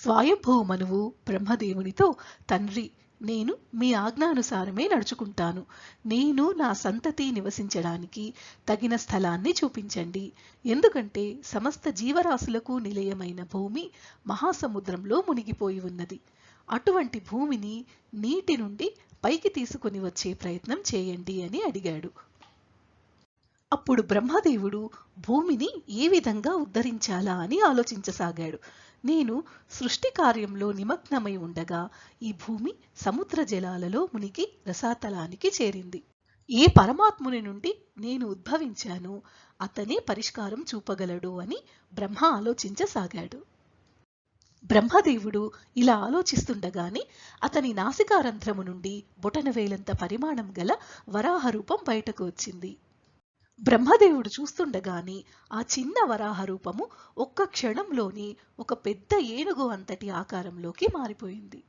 స్వయంభూ మనువు బ్రహ్మదేవునితో, తండ్రి, నేను మీ ఆజ్ఞానుసారమే నడుచుకుంటాను. నేను నా సంతతి నివసించడానికి తగిన స్థలాన్ని చూపించండి. ఎందుకంటే సమస్త జీవరాశులకు నిలయమైన భూమి మహాసముద్రంలో మునిగిపోయి ఉన్నది. అటువంటి భూమిని నీటి నుండి పైకి తీసుకొని వచ్చే ప్రయత్నం చేయండి అని అడిగాడు. అప్పుడు బ్రహ్మదేవుడు భూమిని ఏ విధంగా ఉద్ధరించాలా అని ఆలోచించసాగాడు. నేను సృష్టి కార్యంలో నిమగ్నమై ఉండగా ఈ భూమి సముద్ర జలాలలో మునిగి రసాతలానికి చేరింది. ఏ పరమాత్ముని నుండి నేను ఉద్భవించానో అతనే పరిష్కారం చూపగలడు అని బ్రహ్మ ఆలోచించసాగాడు. బ్రహ్మదేవుడు ఇలా ఆలోచిస్తుండగానే అతని నాసికారంధ్రము నుండి బొటనవేలంత పరిమాణం గల వరాహ రూపం బయటకు వచ్చింది. బ్రహ్మదేవుడు చూస్తుండగానే ఆ చిన్న వరాహ రూపము ఒక్క క్షణంలోనే ఒక పెద్ద ఏనుగు అంతటి ఆకారంలోకి మారిపోయింది.